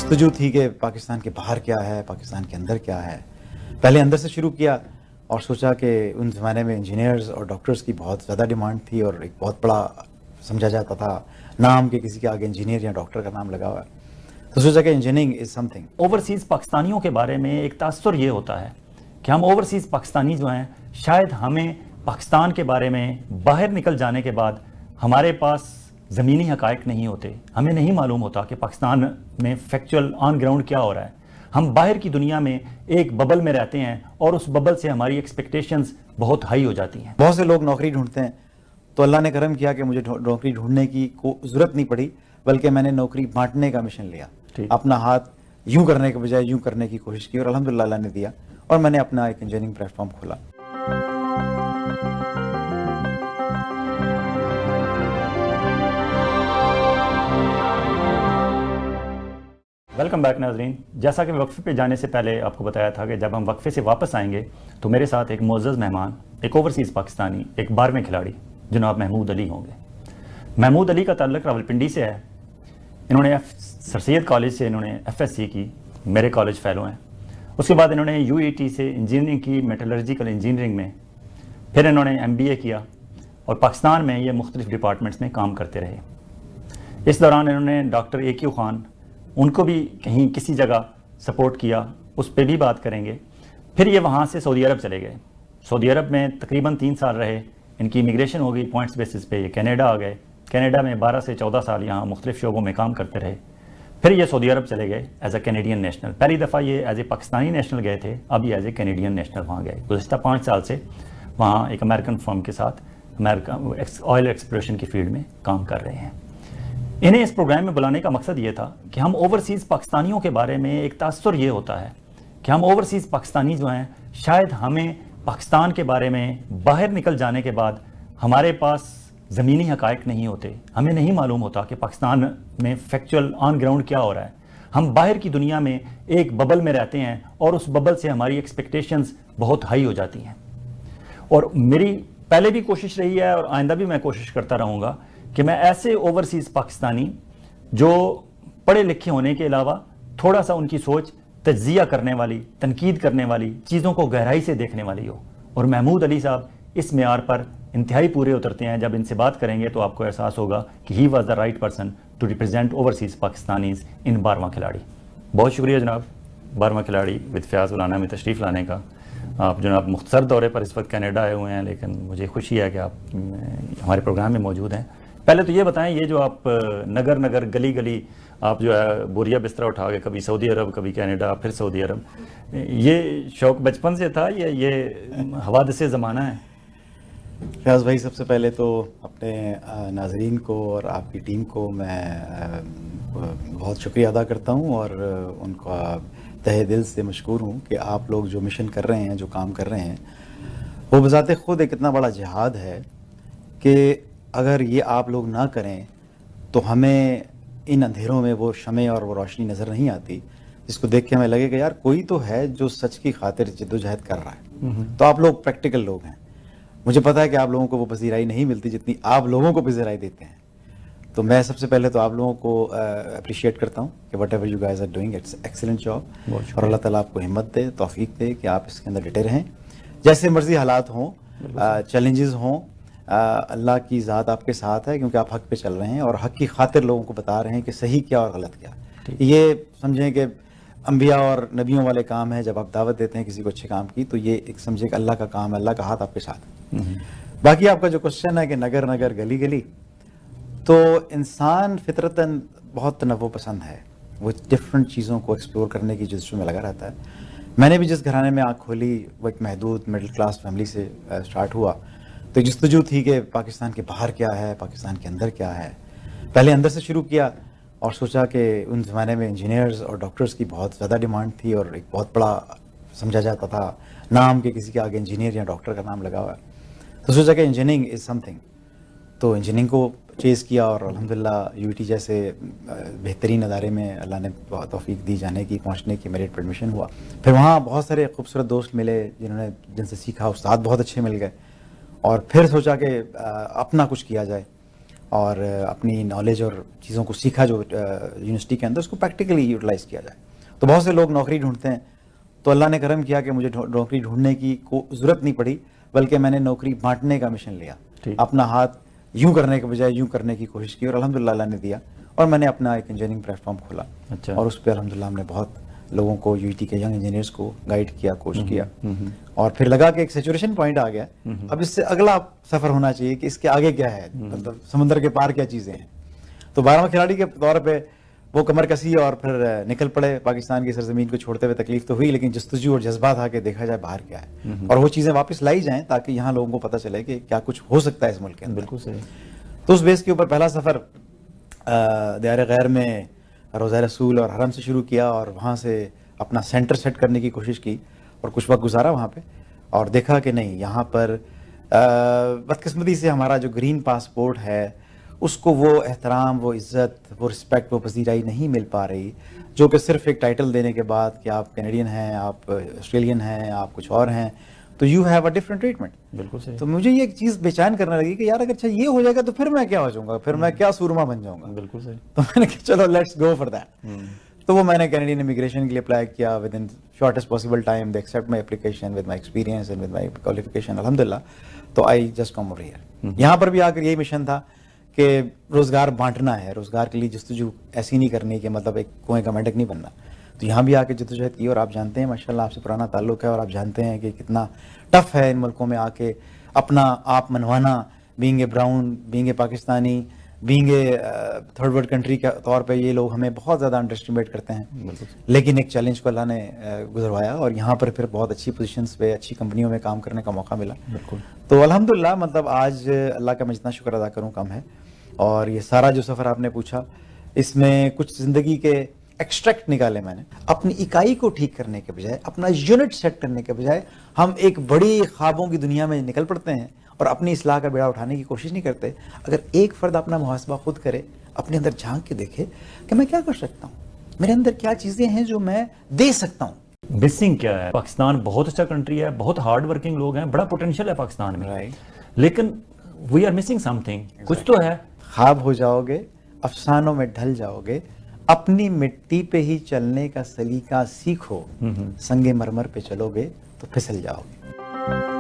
جستجو تھی کہ پاکستان کے باہر کیا ہے، پاکستان کے اندر کیا ہے. پہلے اندر سے شروع کیا اور سوچا کہ ان زمانے میں انجینئرز اور ڈاکٹرز کی بہت زیادہ ڈیمانڈ تھی اور ایک بہت بڑا سمجھا جاتا تھا نام کہ کسی کے آگے انجینئر یا ڈاکٹر کا نام لگا ہوا ہے. تو سوچا کہ engineering is some thing. Overseas پاکستانیوں کے بارے میں ایک تاثر یہ ہوتا ہے کہ ہم اوورسیز پاکستانی جو ہیں شاید ہمیں پاکستان کے بارے میں باہر نکل جانے کے بعد ہمارے پاس زمینی حقائق نہیں ہوتے، ہمیں نہیں معلوم ہوتا کہ پاکستان میں فیکچول آن گراؤنڈ کیا ہو رہا ہے. ہم باہر کی دنیا میں ایک ببل میں رہتے ہیں اور اس ببل سے ہماری ایکسپیکٹیشنز بہت ہائی ہو جاتی ہیں. بہت سے لوگ نوکری ڈھونڈتے ہیں تو اللہ نے کرم کیا کہ مجھے نوکری ڈھونڈنے کی ضرورت نہیں پڑی، بلکہ میں نے نوکری بانٹنے کا مشن لیا. اپنا ہاتھ یوں کرنے کے بجائے یوں کرنے کی کوشش کی اور الحمدللہ اللہ نے دیا اور میں نے اپنا ایک انجینئرنگ پلیٹ فارم کھولا. ویلکم بیک ناظرین. جیسا کہ وقفے پہ جانے سے پہلے آپ کو بتایا تھا کہ جب ہم وقفے سے واپس آئیں گے تو میرے ساتھ ایک معزز مہمان، ایک اوورسیز پاکستانی، ایک 12ویں کھلاڑی جناب محمود علی ہوں گے. محمود علی کا تعلق راولپنڈی سے ہے. انہوں نے سر سید کالج سے انہوں نے ایف ایس سی کی، میرے کالج فیلو ہیں. اس کے بعد انہوں نے یو ای ٹی سے انجینئرنگ کی، میٹلرجیکل انجینئرنگ میں. پھر انہوں نے ایم بی اے کیا اور پاکستان میں یہ مختلف ڈپارٹمنٹس میں کام کرتے رہے. اس دوران انہوں نے ڈاکٹر اے کیو خان، ان کو بھی کہیں کسی جگہ سپورٹ کیا، اس پہ بھی بات کریں گے. پھر یہ وہاں سے سعودی عرب چلے گئے. سعودی عرب میں تقریباً 3 سال رہے. ان کی امیگریشن ہو گئی پوائنٹس بیسس پہ. یہ کینیڈا آ گئے. کینیڈا میں 12 سے 14 سال یہاں مختلف شعبوں میں کام کرتے رہے. پھر یہ سعودی عرب چلے گئے ایز اے کینیڈین نیشنل. پہلی دفعہ یہ ایز اے پاکستانی نیشنل گئے تھے، اب یہ ایز اے کینیڈین نیشنل وہاں گئے. گزشتہ 5 سال سے وہاں ایک امریکن فرم کے ساتھ آئل ایکسپلوریشن کی فیلڈ میں کام کر رہے ہیں. انہیں اس پروگرام میں بلانے کا مقصد یہ تھا کہ ہم اوورسیز پاکستانیوں کے بارے میں ایک تاثر یہ ہوتا ہے کہ ہم اوورسیز پاکستانی جو ہیں شاید ہمیں پاکستان کے بارے میں باہر نکل جانے کے بعد ہمارے پاس زمینی حقائق نہیں ہوتے، ہمیں نہیں معلوم ہوتا کہ پاکستان میں فیکچول آن گراؤنڈ کیا ہو رہا ہے. ہم باہر کی دنیا میں ایک ببل میں رہتے ہیں اور اس ببل سے ہماری ایکسپیکٹیشنز بہت ہائی ہو جاتی ہیں. اور میری پہلے بھی کوشش رہی ہے اور آئندہ بھی میں کوشش کرتا رہوں گا کہ میں ایسے اوورسیز پاکستانی جو پڑھے لکھے ہونے کے علاوہ تھوڑا سا ان کی سوچ تجزیہ کرنے والی، تنقید کرنے والی، چیزوں کو گہرائی سے دیکھنے والی ہو. اور محمود علی صاحب اس معیار پر انتہائی پورے اترتے ہیں. جب ان سے بات کریں گے تو آپ کو احساس ہوگا کہ he was the right person to represent overseas Pakistanis in 12واں کھلاڑی. بہت شکریہ جناب 12واں کھلاڑی وتھ فیاض مولانا میں تشریف لانے کا. آپ جناب مختصر دورے پر اس وقت کینیڈا آئے ہوئے ہیں، لیکن مجھے خوشی ہے کہ آپ ہمارے پروگرام میں موجود ہیں. پہلے تو یہ بتائیں، یہ جو آپ نگر نگر گلی گلی آپ جو ہے بوریا بستر اٹھا کے کبھی سعودی عرب کبھی کینیڈا پھر سعودی عرب، یہ شوق بچپن سے تھا یا یہ حوادث زمانہ ہے؟ فیاض بھائی، سب سے پہلے تو اپنے ناظرین کو اور آپ کی ٹیم کو میں بہت شکریہ ادا کرتا ہوں اور ان کا تہہ دل سے مشکور ہوں کہ آپ لوگ جو مشن کر رہے ہیں، جو کام کر رہے ہیں، وہ بذات خود ایک اتنا بڑا جہاد ہے کہ اگر یہ آپ لوگ نہ کریں تو ہمیں ان اندھیروں میں وہ شمع اور وہ روشنی نظر نہیں آتی جس کو دیکھ کے ہمیں لگے کہ یار کوئی تو ہے جو سچ کی خاطر جدوجہد کر رہا ہے. تو آپ لوگ پریکٹیکل لوگ ہیں. مجھے پتا ہے کہ آپ لوگوں کو وہ پذیرائی نہیں ملتی جتنی آپ لوگوں کو پذیرائی دیتے ہیں. تو میں سب سے پہلے تو آپ لوگوں کو اپریشیٹ کرتا ہوں کہ whatever you guys are doing it's excellent job, اور اللہ تعالیٰ آپ کو ہمت دے، توفیق دے کہ آپ اس کے اندر ڈٹے رہیں. جیسے مرضی حالات ہوں، چیلنجز ہوں، اللہ کی ذات آپ کے ساتھ ہے کیونکہ آپ حق پہ چل رہے ہیں اور حق کی خاطر لوگوں کو بتا رہے ہیں کہ صحیح کیا اور غلط کیا. یہ سمجھیں کہ انبیاء اور نبیوں والے کام ہے. جب آپ دعوت دیتے ہیں کسی کو اچھے کام کی تو یہ ایک سمجھیں کہ اللہ کا کام ہے، اللہ کا ہاتھ آپ کے ساتھ. باقی آپ کا جو کوشچن ہے کہ نگر نگر گلی گلی، تو انسان فطرتاً بہت تنوع پسند ہے. وہ ڈفرینٹ چیزوں کو ایکسپلور کرنے کی جستجو میں لگا رہتا ہے. میں نے بھی جس گھرانے میں آنکھ کھولی وہ ایک محدود مڈل کلاس فیملی سے اسٹارٹ ہوا. تو جستجو تھی کہ پاکستان کے باہر کیا ہے، پاکستان کے اندر کیا ہے. پہلے اندر سے شروع کیا اور سوچا کہ ان زمانے میں انجینئرز اور ڈاکٹرز کی بہت زیادہ ڈیمانڈ تھی اور ایک بہت بڑا سمجھا جاتا تھا نام کہ کسی کے آگے انجینئر یا ڈاکٹر کا نام لگا ہوا ہے. تو سوچا کہ انجینئرنگ از سم تھنگ. تو انجینئرنگ کو چیز کیا اور الحمدللہ یو ٹی جیسے بہترین ادارے میں اللہ نے توفیق دی جانے کی، پہنچنے کی، میرٹ پر ایڈمیشن ہوا. پھر وہاں بہت سارے خوبصورت دوست ملے جن سے سیکھا. استاد بہت اچھے مل گئے اور پھر سوچا کہ اپنا کچھ کیا جائے. اور اپنی نالج اور چیزوں کو سیکھا جو یونیورسٹی کے اندر، اس کو پریکٹیکلی یوٹیلائز کیا جائے. تو بہت سے لوگ نوکری ڈھونڈتے ہیں، تو اللہ نے کرم کیا کہ مجھے نوکری ڈھونڈنے کی ضرورت نہیں پڑی، بلکہ میں نے نوکری بانٹنے کا مشن لیا. اپنا ہاتھ یوں کرنے کے بجائے یوں کرنے کی کوشش کی، اور الحمدللہ اللہ نے دیا، اور میں نے اپنا ایک انجینئرنگ پلیٹ فارم کھولا. اور اس پہ الحمدللہ ہم نے بہت لوگوں کو، یو ٹی کے ینگ انجینئرس کو گائیڈ کیا، کوچ کیا. اور پھر لگا کہ ایک سیچوریشن پوائنٹ آ گیا، اب اس سے اگلا سفر ہونا چاہیے کہ اس کے آگے کیا ہے، مطلب سمندر کے پار کیا چیزیں ہیں. تو 12واں کھلاڑی کے طور پہ وہ کمر کسی اور پھر نکل پڑے. پاکستان کی سرزمین کو چھوڑتے ہوئے تکلیف تو ہوئی، لیکن جستجو اور جذبہ تھا کہ دیکھا جائے باہر کیا ہے، اور وہ چیزیں واپس لائی جائیں تاکہ یہاں لوگوں کو پتہ چلے کہ کیا کچھ ہو سکتا ہے اس ملک کے اندر. بالکل صحیح. تو اس بیس کے اوپر پہلا سفر دیار غیر میں روضہ رسول اور حرم سے شروع کیا، اور وہاں سے اپنا سینٹر سیٹ کرنے کی کوشش کی، اور کچھ وقت گزارا وہاں پہ، اور دیکھا کہ نہیں، یہاں پر بدقسمتی سے ہمارا جو گرین پاسپورٹ ہے اس کو وہ احترام، وہ عزت، وہ رسپیکٹ، وہ پذیرائی نہیں مل پا رہی، جو کہ صرف ایک ٹائٹل دینے کے بعد کہ آپ کینیڈین ہیں، آپ آسٹریلین ہیں، آپ کچھ اور ہیں، تو you have a different treatment. بالکل صحیح. تو مجھے یہ ایک چیز بے چین کرنے لگی کہ یار اگر اچھا یہ ہو جائے گا تو پھر میں کیا ہو جاؤں گا، پھر میں کیا سورما بن جاؤں گا. بالکل صحیح. تو میں نے کہا چلو لیٹس گو فار دیٹ. تو وہ میں نے کینیڈین امیگریشن کے لیے اپلائی کیا with in shortest possible time. They accept my application with my experience and with my qualification الحمدللہ. تو I just come over here. یہاں پر بھی آ کر یہی مشن تھا کہ روزگار بانٹنا ہے، روزگار کے لیے جستجو ایسی نہیں کرنی کہ مطلب ایک کنویں کا مینڈک نہیں بننا. تو یہاں بھی آ کے جدوجہد کی، اور آپ جانتے ہیں ماشاءاللہ آپ سے پرانا تعلق ہے، اور آپ جانتے ہیں کہ کتنا ٹف ہے ان ملکوں میں آ کے اپنا آپ منوانا، being a brown, being a Pakistani, being a third world country کے طور پہ. یہ لوگ ہمیں بہت زیادہ انڈر اسٹیمیٹ کرتے ہیں، لیکن ایک چیلنج کو اللہ نے گزروایا، اور یہاں پر پھر بہت اچھی پوزیشنز پہ، اچھی کمپنیوں میں کام کرنے کا موقع ملا. بالکل. تو الحمدللہ مطلب آج اللہ کا میں جتنا شکر ادا کروں کم ہے. اور یہ سارا جو سفر آپ نے پوچھا، اس میں کچھ زندگی کے ایکسٹریکٹ نکالے میں نے. اپنی اکائی کو ٹھیک کرنے کے بجائے، اپنا یونٹ سیٹ کرنے کے بجائے، ہم ایک بڑی خوابوں کی دنیا میں نکل پڑتے ہیں اور اپنی اصلاح کا بیڑا اٹھانے کی کوشش نہیں کرتے. اگر ایک فرد اپنا محاسبہ خود کرے، اپنے اندر جھانک کے دیکھے کہ میں کیا کر سکتا ہوں، میرے اندر کیا چیزیں ہیں جو میں دے سکتا ہوں. مسنگ کیا ہے؟ پاکستان بہت اچھا کنٹری ہے، بہت ہارڈ ورکنگ لوگ ہیں، بڑا پوٹینشیل ہے پاکستان میں، لیکن we are missing something. کچھ تو ہے. خواب ہو جاؤ گے، افسانوں میں ڈھل جاؤ گے، اپنی مٹی پہ ہی چلنے کا سلیقہ سیکھو، سنگ مرمر پہ چلو گے تو پھسل جاؤ گے.